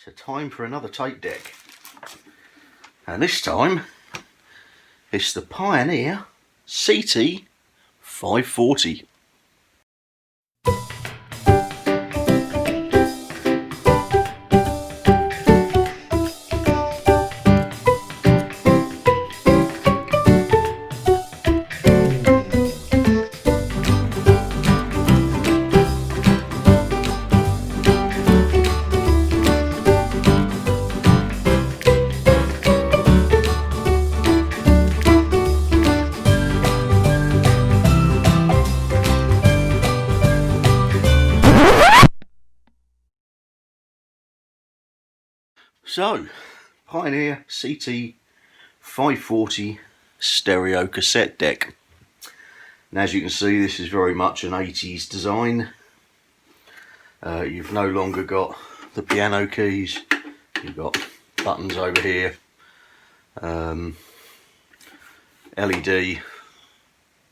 So time for another tape deck, and this time it's the Pioneer CT-540. So, Pioneer CT-540 stereo cassette deck. And as you can see, this is very much an 80s design. You've no longer got the piano keys, you've got buttons over here, LED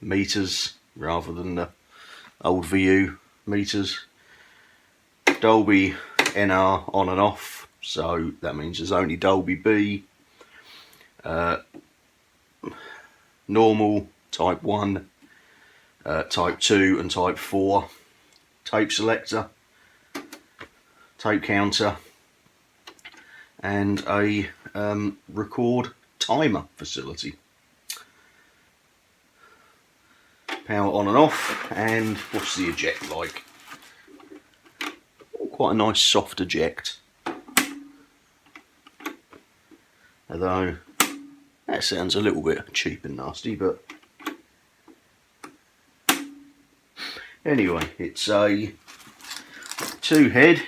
meters rather than the old VU meters, Dolby NR on and off. So that means there's only Dolby B, normal, type 1, type 2 and type 4, tape selector, tape counter, and a record timer facility. Power on and off, and what's the eject like? Quite a nice soft eject. Although that sounds a little bit cheap and nasty, but anyway, it's a 2-head.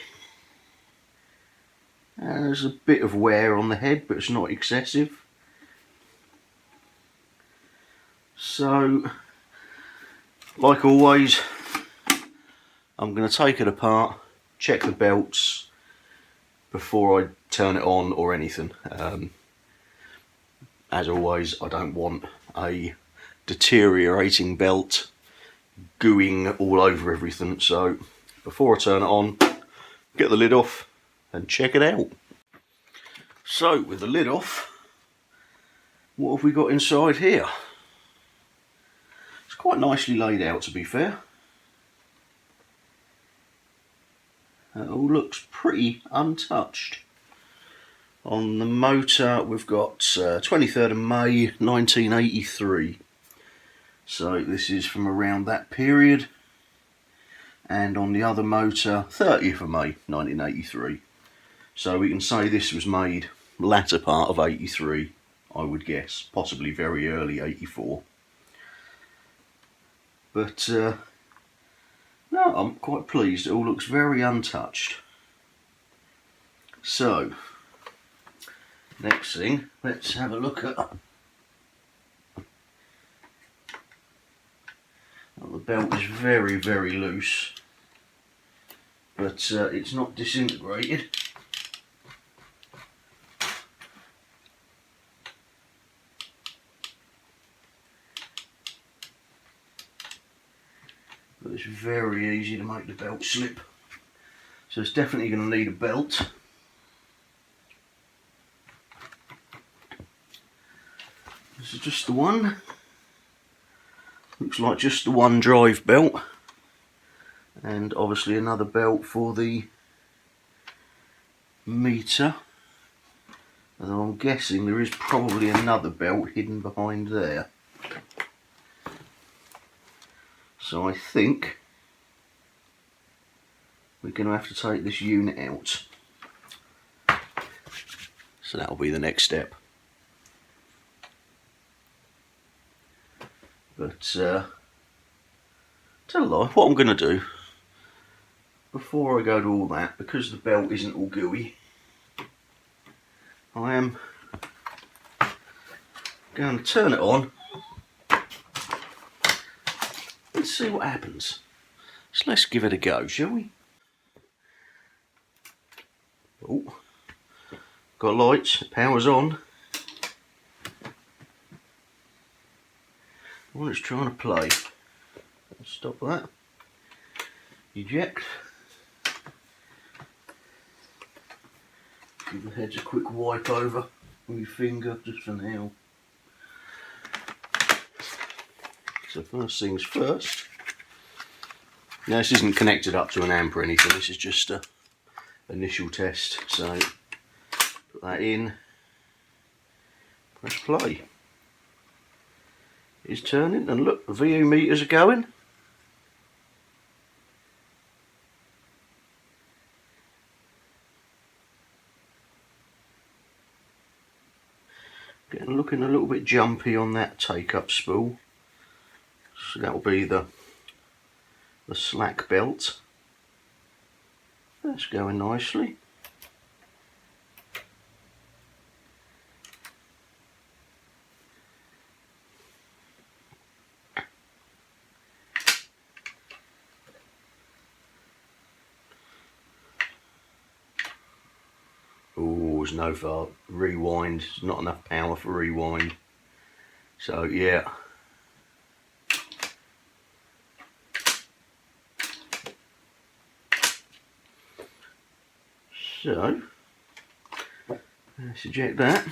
There's a bit of wear on the head, but it's not excessive. So, like always, I'm going to take it apart, check the belts before I turn it on or anything. As always, I don't want a deteriorating belt gooing all over everything, so before I turn it on, get the lid off and check it out. So with the lid off, what have we got inside here? It's quite nicely laid out, to be fair. It all looks pretty untouched. On the motor, we've got 23rd of May 1983. So this is from around that period. And on the other motor, 30th of May 1983. So we can say this was made latter part of 83, I would guess. Possibly very early 84. But no, I'm quite pleased. It all looks very untouched. So, next thing, let's have a look at the belt. Is very, very loose, but it's not disintegrated. But it's very easy to make the belt slip, so it's definitely going to need a belt. This is just the one. Looks like just the one drive belt, and obviously another belt for the meter. Although I'm guessing there is probably another belt hidden behind there. So I think we're going to have to take this unit out. So that'll be the next step. But tell a lie, what I'm going to do, before I go to all that, because the belt isn't all gooey, I am going to turn it on and see what happens. So let's give it a go, shall we? Oh, got lights, power's on. Well, it's trying to play. Stop that. Eject. Give the heads a quick wipe over with your finger just for now. So first things first. Now this isn't connected up to an amp or anything, this is just a initial test. So put that in, press play. It's turning and look, the VU meters are going. Looking a little bit jumpy on that take-up spool. So that will be the slack belt. That's going nicely. Oh, there's no rewind. There's not enough power for rewind. So yeah. So let's eject that.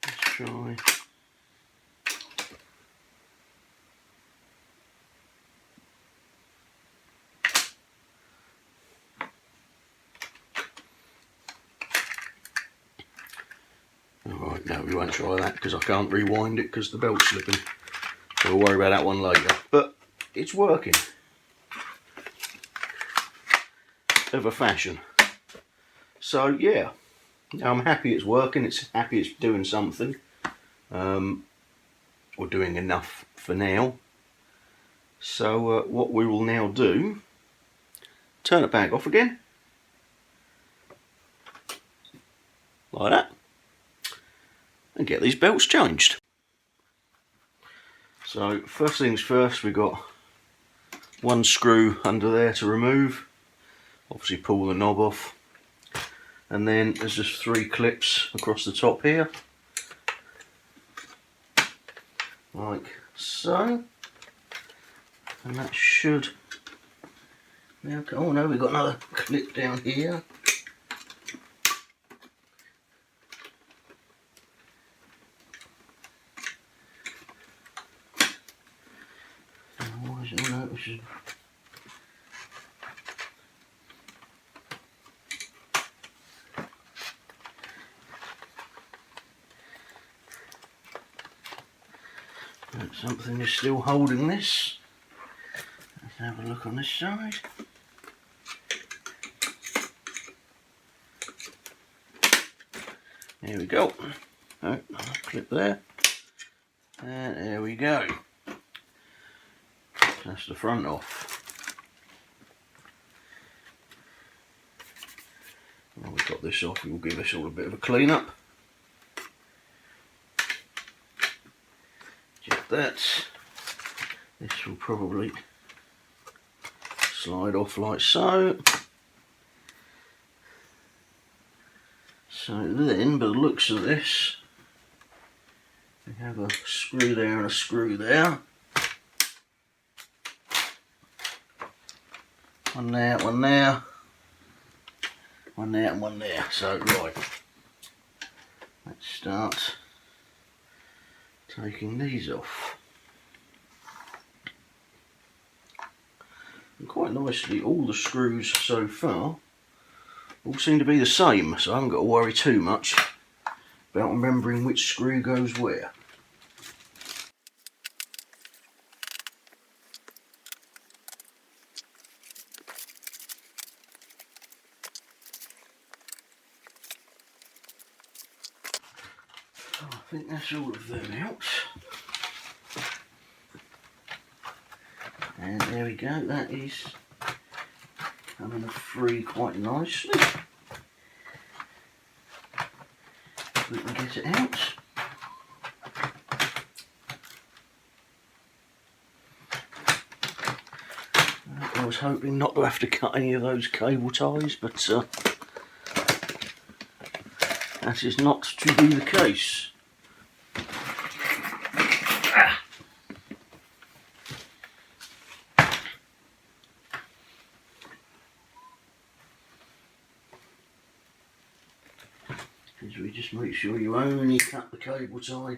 Let's try. Alright, no, we won't try that because I can't rewind it because the belt's slipping. So we'll worry about that one later. But it's working. Of a fashion. So yeah, I'm happy it's working. It's happy it's doing something, or doing enough for now. So what we will now do, turn it back off again, like that, and get these belts changed. So first things first, we've got one screw under there to remove. Obviously pull the knob off, and then there's just 3 clips across the top here, like so, and that should now go. Oh no, we've got another clip down here. Something is still holding this. Let's have a look on this side. There we go. Oh, clip there. And there we go. That's the front off. Well, we've got this off, we'll give this all a bit of a clean up. That this will probably slide off like so. So then, by the looks of this, we have a screw there and a screw there. One there, one there, one there, and one there. So right, let's start taking these off. And quite nicely, all the screws so far all seem to be the same, so I haven't got to worry too much about remembering which screw goes where. So I think that's all of them out. And there we go, that is coming free quite nicely. We can get it out. I was hoping not to have to cut any of those cable ties, but that is not to be the case. is we just make sure you only cut the cable tie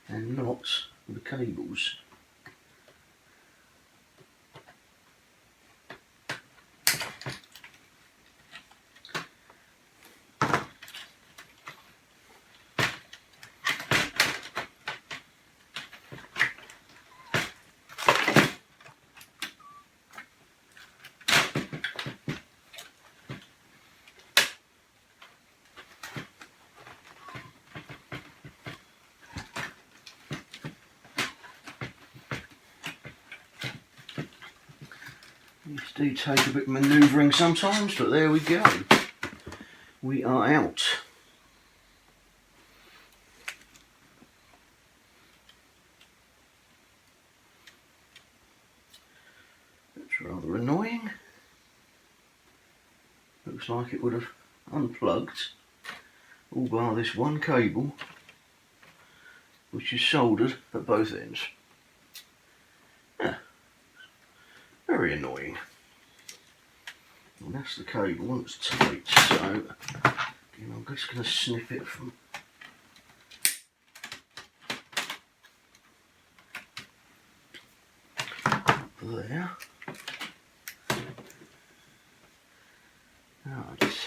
and not the cables. These do take a bit of manoeuvring sometimes, but there we go. We are out. That's rather annoying. Looks like it would have unplugged all bar this one cable, which is soldered at both ends. Very annoying. And that's the cable, and it's tight, so again, I'm just going to snip it from there. Right.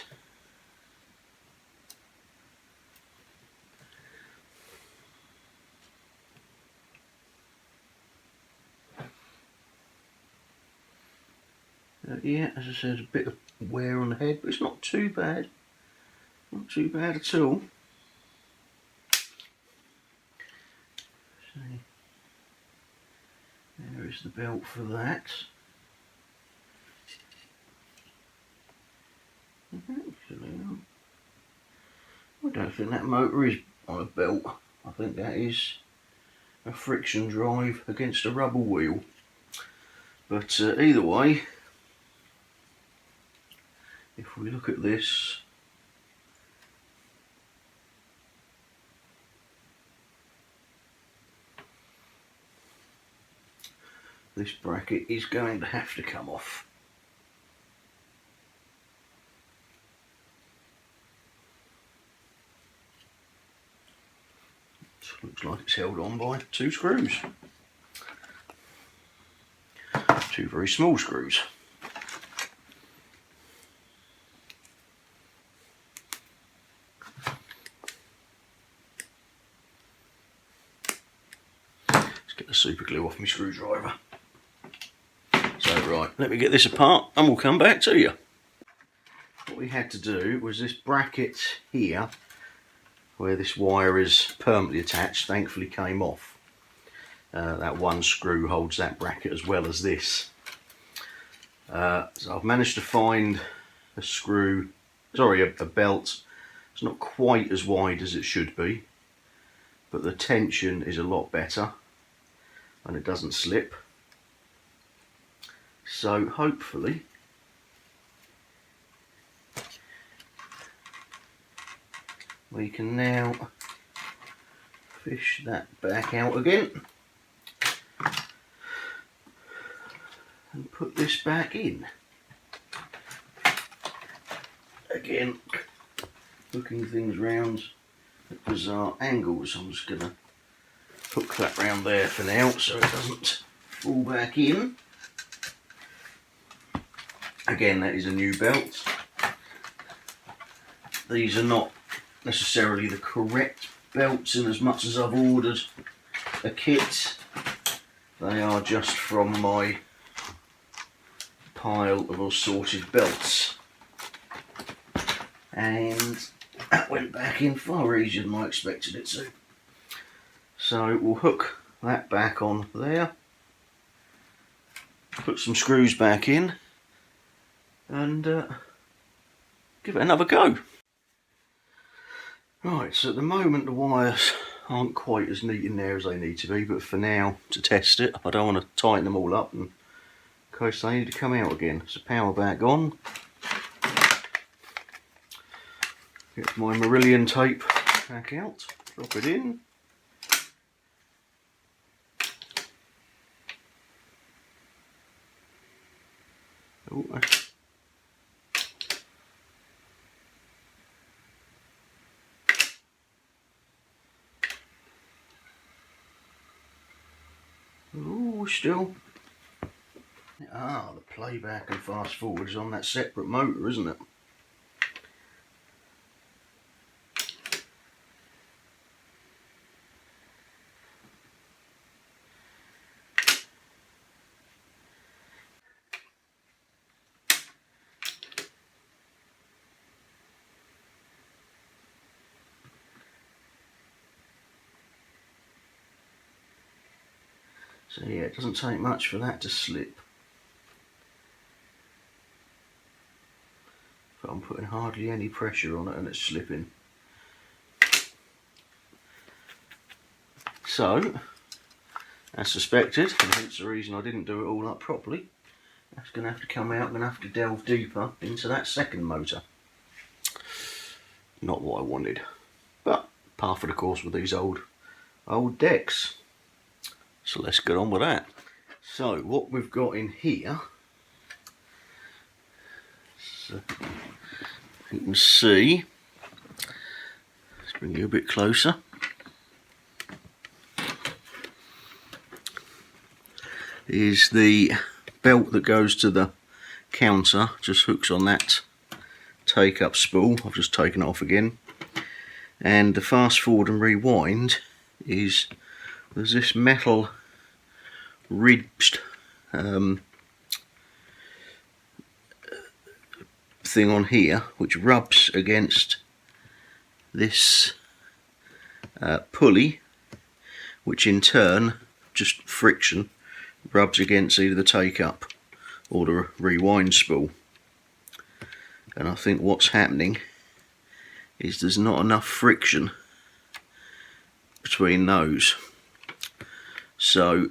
Yeah, as I said, a bit of wear on the head, but it's not too bad. Not too bad at all. So, there is the belt for that. Actually, I don't think that motor is on a belt. I think that is a friction drive against a rubber wheel. But either way, if we look at this, this bracket is going to have to come off. It looks like it's held on by two screws. Two very small screws. Get the super glue off my screwdriver. So right, let me get this apart and we'll come back to you. What we had to do was this bracket here, where this wire is permanently attached, thankfully came off. That one screw holds that bracket as well as this. So I've managed to find a screw, sorry, a belt. It's not quite as wide as it should be, but the tension is a lot better and it doesn't slip. So hopefully we can now fish that back out again and put this back in. Again, hooking things round at bizarre angles. I'm just going to hook that round there for now so it doesn't fall back in. Again, that is a new belt. These are not necessarily the correct belts in as much as I've ordered a kit. They are just from my pile of assorted belts. And that went back in far easier than I expected it to. So we'll hook that back on there, put some screws back in and give it another go. Right, so at the moment the wires aren't quite as neat in there as they need to be, but for now, to test it, I don't want to tighten them all up in case they need to come out again. So power back on. Get my Marillion tape back out, drop it in. Oh, we're still... Ah, the playback and fast forward is on that separate motor, isn't it? So yeah, it doesn't take much for that to slip. But I'm putting hardly any pressure on it and it's slipping. So, as suspected, and hence the reason I didn't do it all up properly, that's going to have to come out. I'm going to have to delve deeper into that second motor. Not what I wanted, but par for the course with these old decks. So let's get on with that. So what we've got in here, so you can see, let's bring you a bit closer. Is the belt that goes to the counter, just hooks on that take up spool. I've just taken it off again. And the fast forward and rewind is, there's this metal ridged thing on here which rubs against this pulley, which in turn, just friction, rubs against either the take up or the rewind spool. And I think what's happening is there's not enough friction between those. So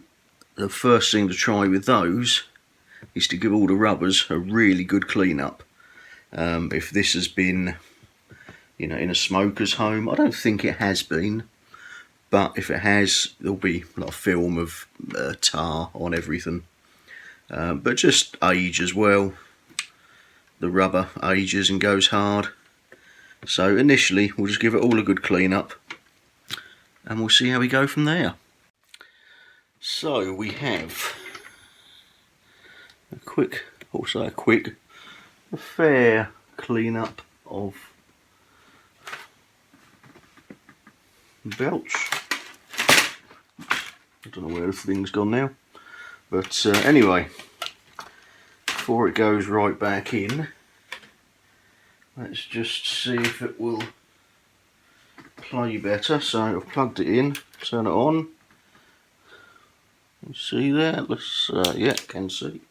the first thing to try with those is to give all the rubbers a really good clean up. If this has been, you know, in a smoker's home, I don't think it has been, but if it has, there'll be a lot of film of tar on everything. But just age as well. The rubber ages and goes hard. So initially we'll just give it all a good clean up and we'll see how we go from there. So we have a fair clean up of belts. I don't know where the thing's gone now, but anyway, before it goes right back in, let's just see if it will play better. So I've plugged it in, turn it on. You see there? Let's yeah, can see.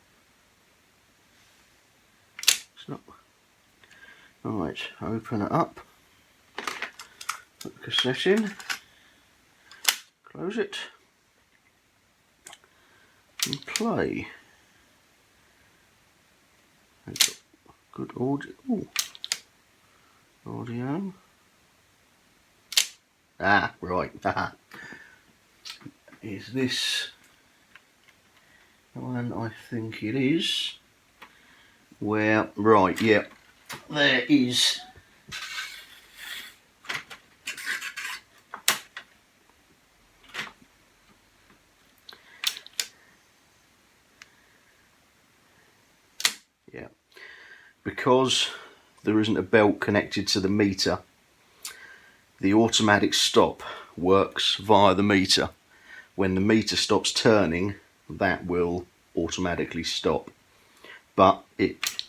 It's not right. Open it up. Put the cassette in. Close it. And play. Good audio. Ooh. Audio. Ah, right. Is this the one? I think it is. Where, right, yeah, there is. Yeah, because there isn't a belt connected to the meter, the automatic stop works via the meter. When the meter stops turning, that will automatically stop. But it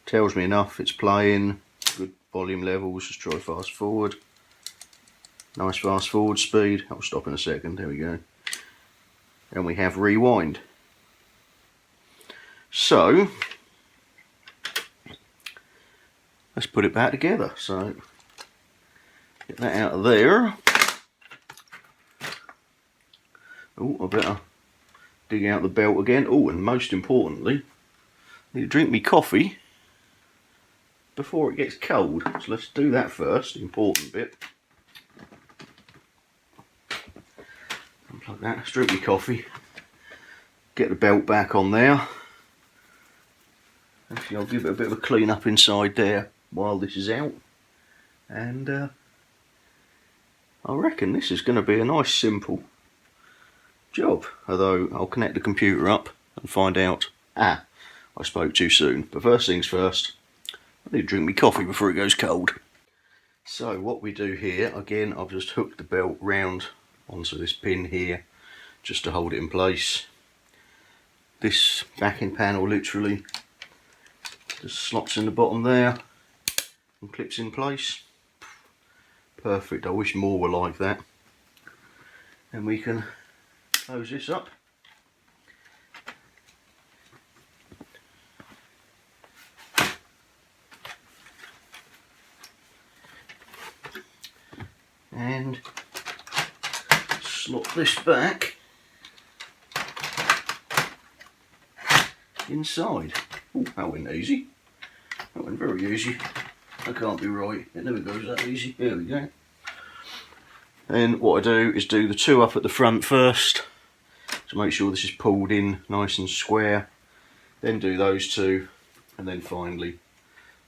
tells me enough, it's playing, good volume levels. Just try fast forward. Nice fast forward speed. I'll stop in a second, there we go. And we have rewind. So let's put it back together. So get that out of there. Oh, I better dig out the belt again. Oh, and most importantly, I need to drink me coffee before it gets cold. So let's do that first, the important bit. Unplug that, let's drink me coffee. Get the belt back on there. Actually, I'll give it a bit of a clean up inside there while this is out. And I reckon this is going to be a nice simple job. Although I'll connect the computer up and find out. I spoke too soon. But first things first, I need to drink my coffee before it goes cold. So what we do here, again, I've just hooked the belt round onto this pin here just to hold it in place. This backing panel literally just slots in the bottom there and clips in place. Perfect. I wish more were like that. And we can close this up. And slot this back inside. Oh, that went easy. That went very easy. That can't be right. It never goes that easy. There we go. And what I do is do the two up at the front first to make sure this is pulled in nice and square. Then do those two, and then finally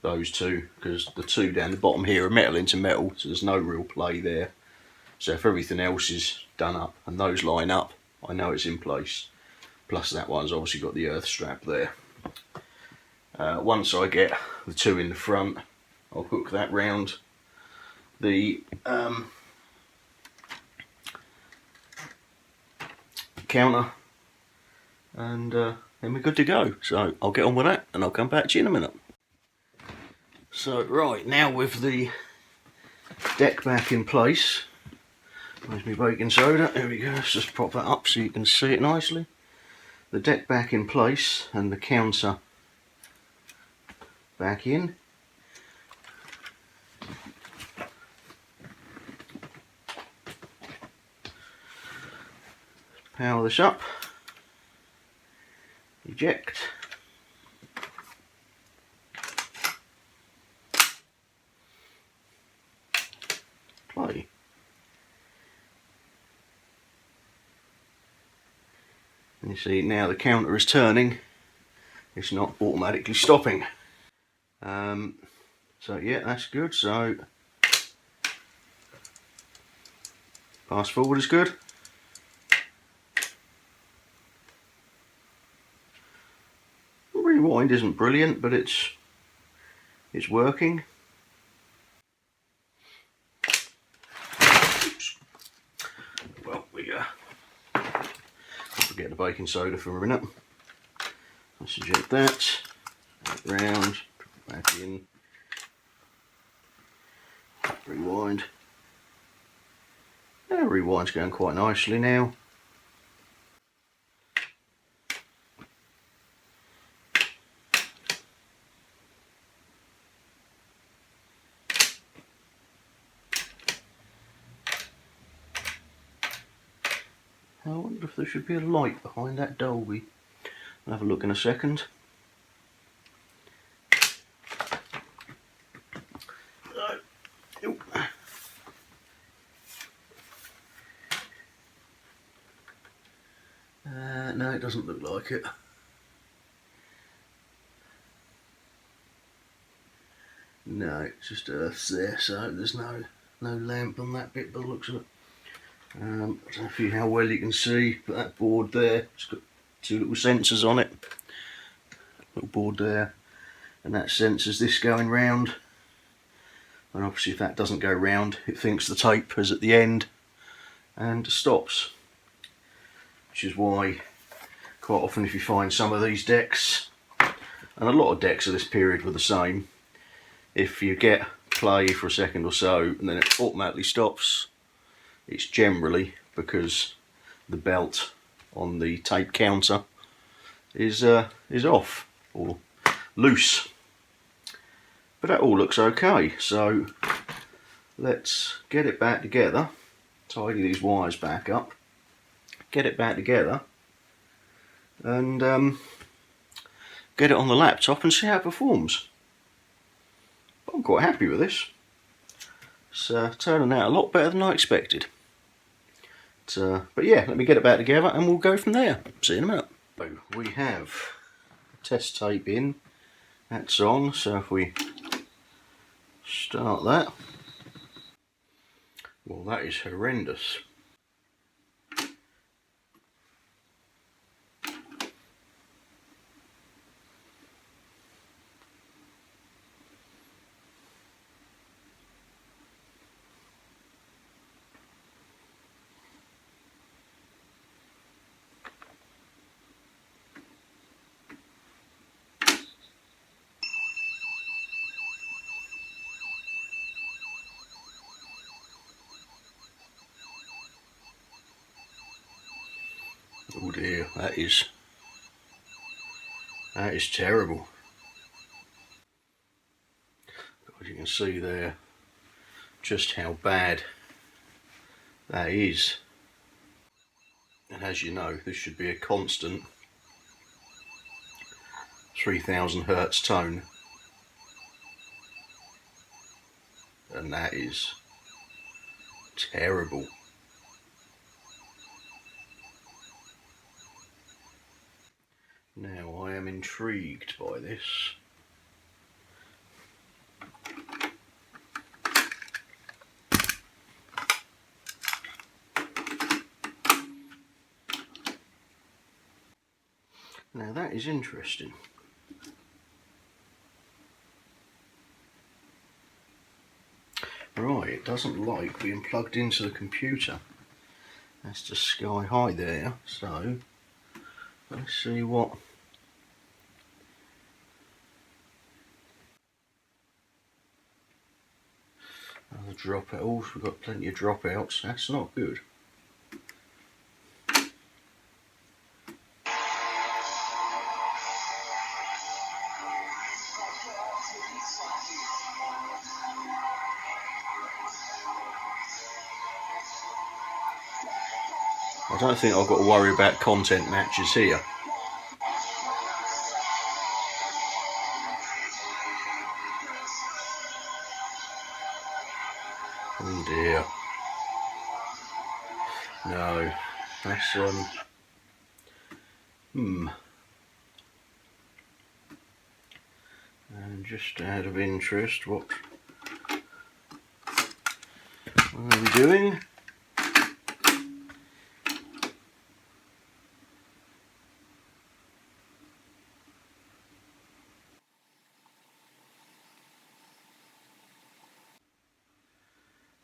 those two, because the two down the bottom here are metal into metal, so there's no real play there. So if everything else is done up and those line up, I know it's in place. Plus that one's obviously got the earth strap there. Once I get the two in the front, I'll hook that round the counter, and then we're good to go. So I'll get on with that and I'll come back to you in a minute. So right, now with the deck back in place, where's my baking soda? There we go. Let's just prop that up so you can see it nicely. The deck back in place and the counter back in. Power this up. Eject. Play. And you see now the counter is turning. It's not automatically stopping. So yeah, that's good. So fast forward is good. Rewind isn't brilliant, but it's working. Oops. Well, we forget the baking soda for a minute. Let's eject that round, back in, rewind. Yeah, rewind's going quite nicely now. I wonder if there should be a light behind that Dolby. I'll have a look in a second. No, it doesn't look like it. No, it's just earth's there, so there's no lamp on that bit by the looks of it. I don't know how well you can see, but that board there, it's got two little sensors on it. Little board there, and that sensors this going round. And obviously if that doesn't go round, it thinks the tape is at the end and stops. Which is why quite often if you find some of these decks, and a lot of decks of this period were the same, if you get play for a second or so and then it automatically stops, it's generally because the belt on the tape counter is off or loose. But that all looks okay, so let's get it back together, tidy these wires back up, get it back together, and get it on the laptop and see how it performs. But I'm quite happy with this. It's turning out a lot better than I expected. But yeah, let me get it back together and we'll go from there. See you in a minute. So we have test tape in, that's on, so if we start that, well, that is horrendous. Oh dear, that is terrible. As you can see there, just how bad that is. And as you know, this should be a constant 3000 Hertz tone, and that is terrible. Now I am intrigued by this. Now that is interesting. Right, it doesn't like being plugged into the computer. That's just sky high there, so let's see what. Another dropout. Oh, we've got plenty of dropouts. That's not good. I don't think I've got to worry about content matches here. Oh dear. No, that's And just out of interest, what are we doing?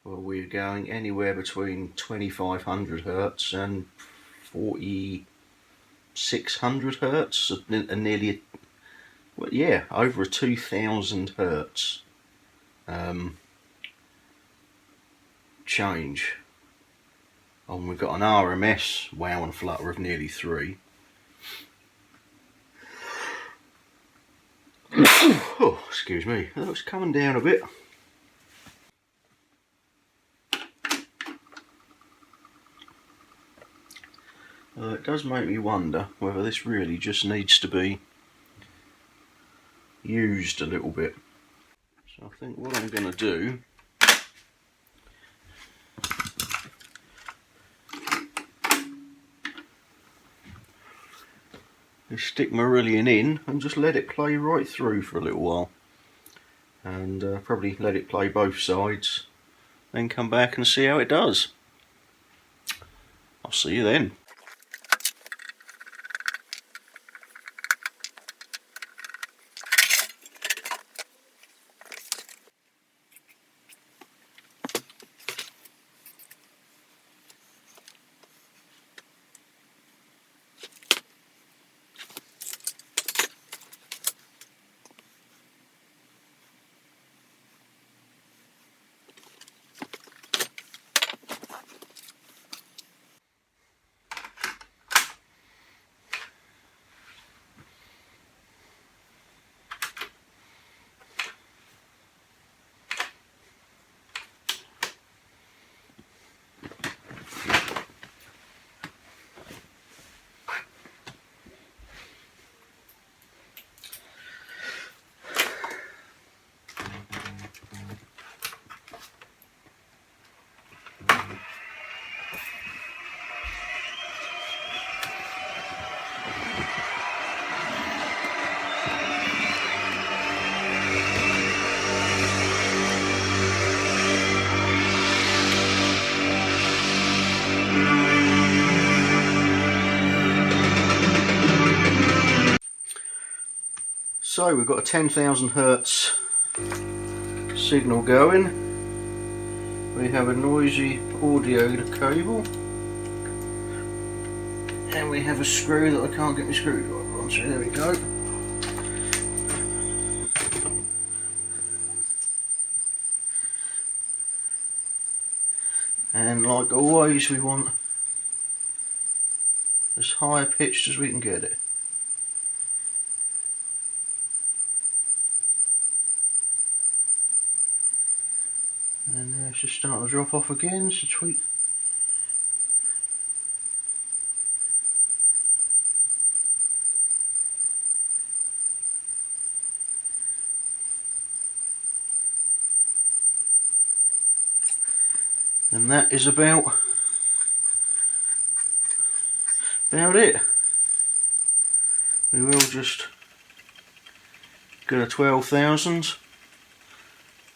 Well, we're going anywhere between 2500 Hertz and 4600 Hertz, and nearly, well, yeah, over a 2000 Hertz change. And we've got an RMS wow and flutter of nearly 3. Oh, excuse me, that looks coming down a bit. It does make me wonder whether this really just needs to be used a little bit. So I think what I'm going to do is stick Marillion in and just let it play right through for a little while, and probably let it play both sides, then come back and see how it does. I'll see you then. So we've got a 10,000 Hertz signal going. We have a noisy audio cable, and we have a screw that I can't get my screwdriver on, so there we go. And like always, we want as high pitched as we can get it. And now it's just starting to drop off again, so tweak. And that is about it. We will just get a 12,000,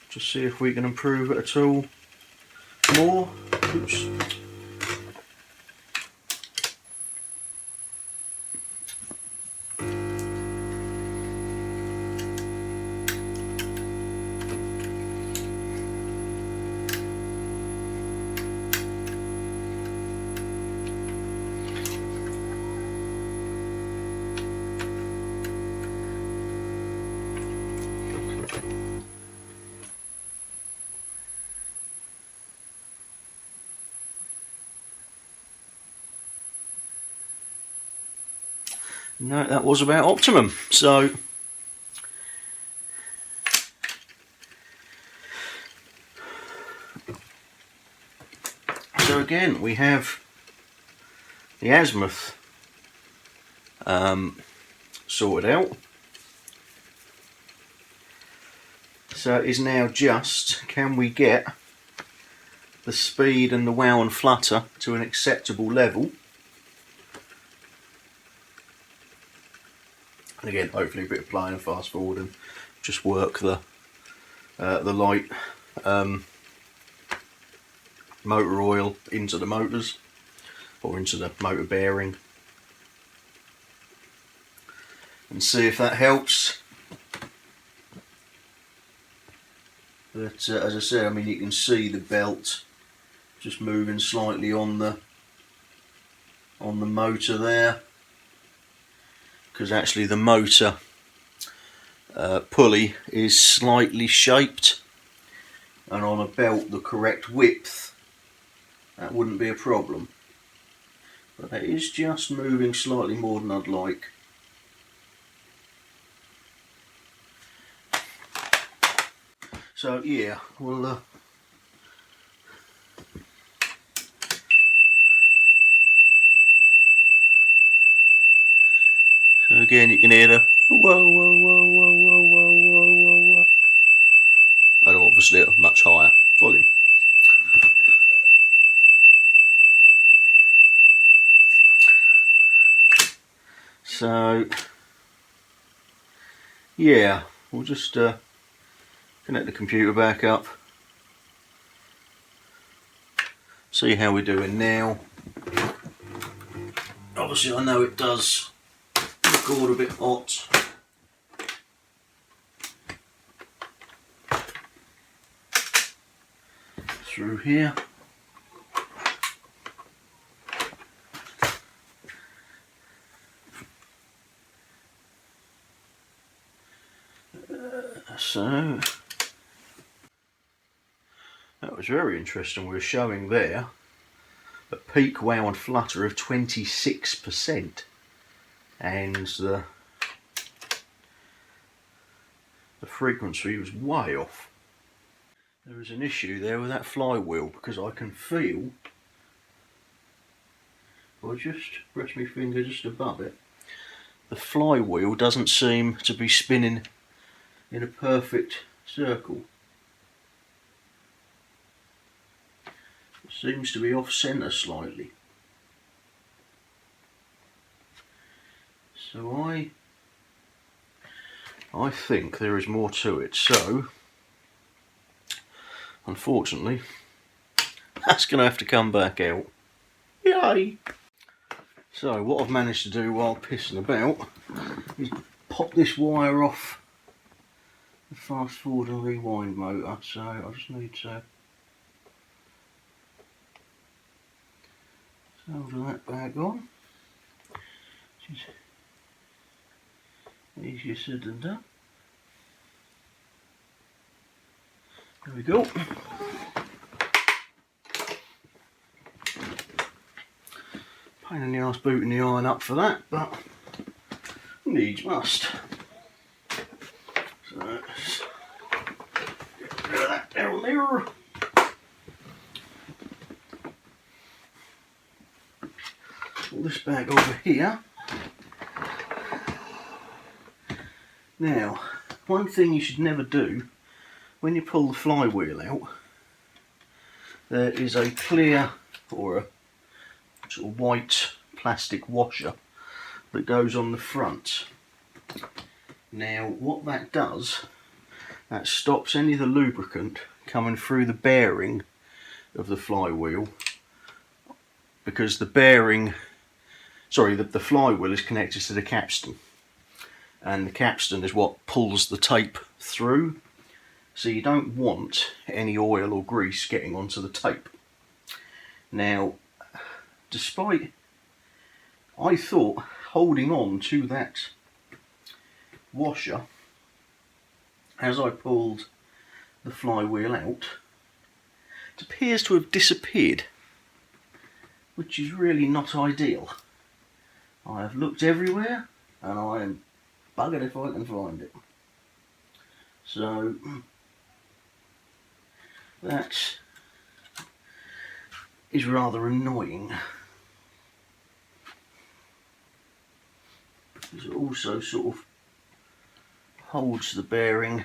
just see if we can improve it at all more. Oops. No, that was about optimum. So again, we have the azimuth sorted out. So it is now just, can we get the speed and the wow and flutter to an acceptable level? And again, hopefully a bit of playing and fast forward and just work the light motor oil into the motors or into the motor bearing and see if that helps. But as I said, I mean, you can see the belt just moving slightly on the motor there, because actually the motor pulley is slightly shaped, and on a belt the correct width, that wouldn't be a problem. But it is just moving slightly more than I'd like. So yeah, we'll so again you can hear the whoa, whoa, whoa, whoa, whoa, whoa, whoa, whoa, whoa. And obviously at a much higher volume. So yeah, we'll just connect the computer back up, see how we're doing now. Obviously I know it does record a bit hot. Through here. So that was very interesting. We were showing there a peak wow and flutter of 26%, and the frequency was way off. There was an issue there with that flywheel, because I can feel, if I just press my finger just above it, the flywheel doesn't seem to be spinning in a perfect circle. It seems to be off centre slightly. So I think there is more to it. So unfortunately that's going to have to come back out. Yay! So what I've managed to do while pissing about is pop this wire off the fast forward and rewind motor. So I just need to solder that back on. Which is easier said than done. There we go. Pain in the arse booting the iron up for that, but needs must. So let's get rid of that down there. Pull this bag over here. Now, one thing you should never do when you pull the flywheel out, there is a clear or a sort of white plastic washer that goes on the front. Now what that does, that stops any of the lubricant coming through the bearing of the flywheel, because the bearing, the flywheel is connected to the capstan, and the capstan is what pulls the tape through, so you don't want any oil or grease getting onto the tape. Now, despite, I thought holding on to that washer as I pulled the flywheel out, it appears to have disappeared, which is really not ideal. I have looked everywhere and I am buggered if I can find it. So that is rather annoying. It also sort of holds the bearing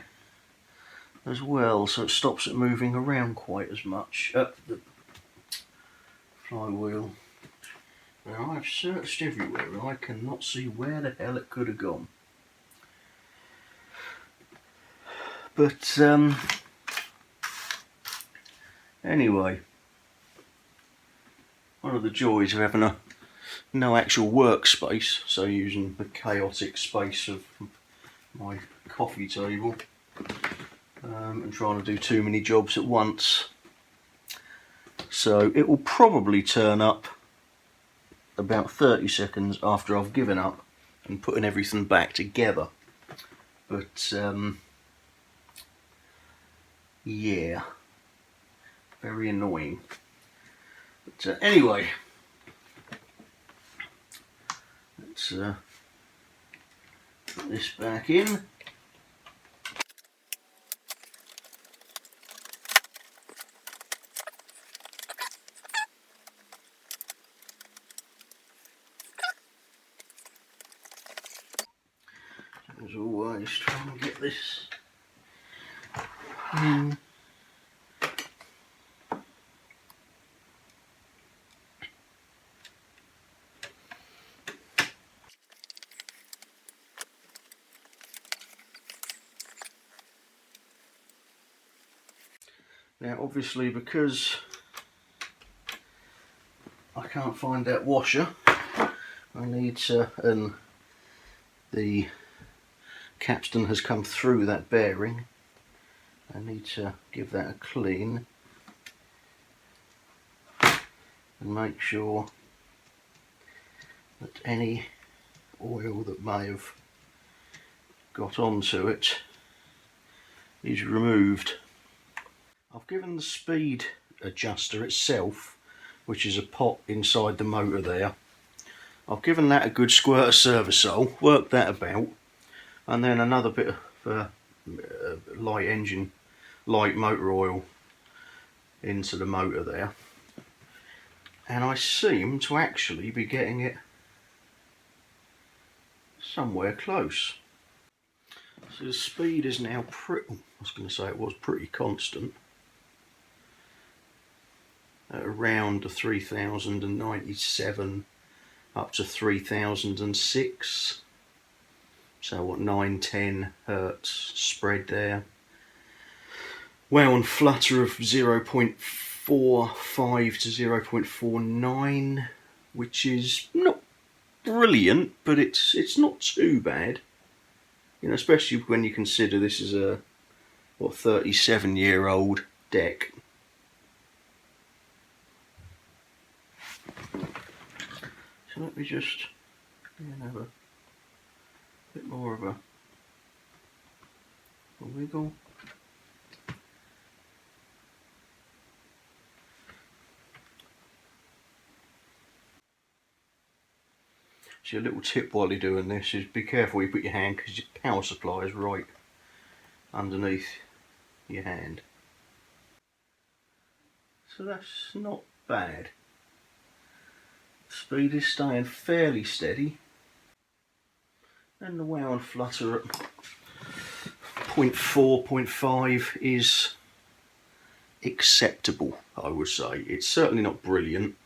as well, so it stops it moving around quite as much up the flywheel. Now I've searched everywhere and I cannot see where the hell it could have gone. But anyway, one of the joys of having no actual workspace, so using the chaotic space of my coffee table, and trying to do too many jobs at once. So it will probably turn up about 30 seconds after I've given up and putting everything back together. But yeah, very annoying. But anyway, let's put this back in. As always, trying to get this in. Now obviously, because I can't find that washer, I need to, and the capstan has come through that bearing, I need to give that a clean and make sure that any oil that may have got onto it is removed. I've given the speed adjuster itself, which is a pot inside the motor there, I've given that a good squirt of Servasol, worked that about, and then another bit of light motor oil into the motor there, and I seem to actually be getting it somewhere close. So the speed is now pretty, I was going to say it was pretty constant, at around the 3097 up to 3006. So what, 9-10 hertz spread there. Wow, and flutter of 0.45 to 0.49, which is not brilliant, but it's not too bad. You know, especially when you consider this is a 37-year-old deck. So let me just have a bit more of a wiggle. So your little tip while you're doing this is be careful where you put your hand, because your power supply is right underneath your hand. So that's not bad. Speed is staying fairly steady, and the wow and flutter at 0.4, 0.5 is acceptable, I would say. It's certainly not brilliant.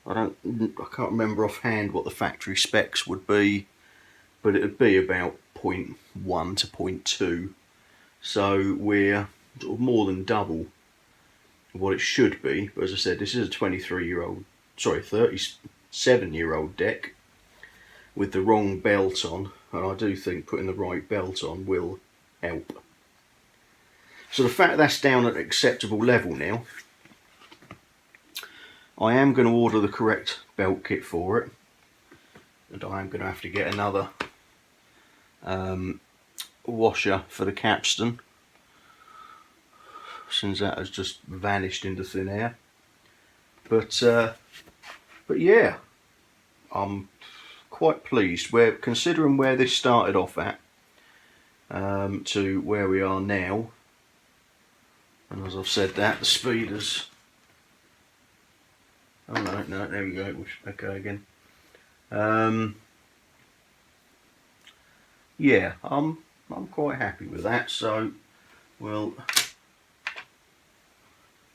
I can't remember offhand what the factory specs would be, but it would be about 0.1 to 0.2. So we're sort of more than double what it should be. But as I said, this is a 37-year-old deck with the wrong belt on, and I do think putting the right belt on will help. So the fact that's down at an acceptable level now, I am going to order the correct belt kit for it, and I am going to have to get another washer for the capstan, since that has just vanished into thin air. But yeah, I'm quite pleased. Considering where this started off at to where we are now, and as I've said that, the speed is... oh no, there we go, okay again. Yeah, I'm quite happy with that, so we'll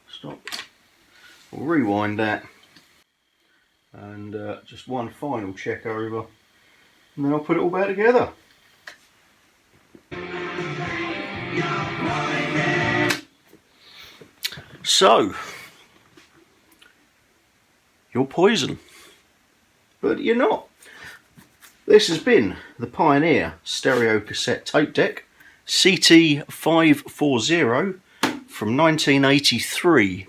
stop. We'll rewind that, and just one final check over, and then I'll put it all back together. So, you're poison, but you're not. This has been the Pioneer Stereo Cassette Tape Deck CT-540 from 1983.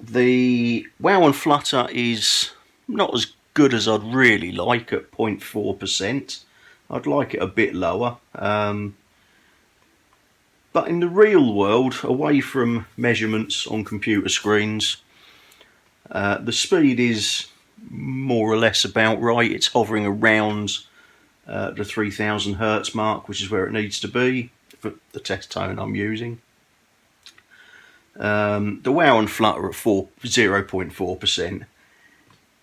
The wow and flutter is not as good as I'd really like at 0.4%. I'd like it a bit lower. But in the real world, away from measurements on computer screens, the speed is more or less about right. It's hovering around the 3000 Hertz mark, which is where it needs to be for the test tone I'm using. The wow and flutter at 0.4%,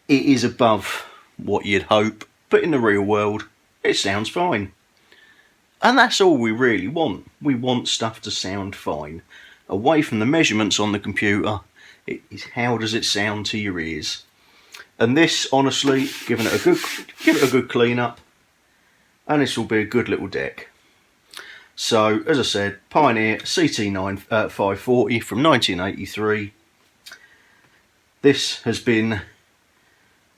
it is above what you'd hope, but in the real world it sounds fine. And that's all we really want. We want stuff to sound fine. Away from the measurements on the computer, it is how does it sound to your ears. And this, honestly, give it a good clean up, and this will be a good little deck. So, as I said, Pioneer CT-540 from 1983. This has been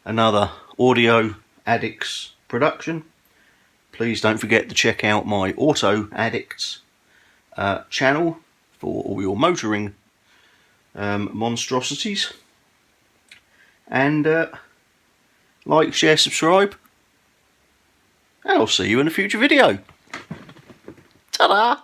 another Audio Addicts production. Please don't forget to check out my Auto Addicts channel for all your motoring monstrosities. And like, share, subscribe, and I'll see you in a future video. Ta-da!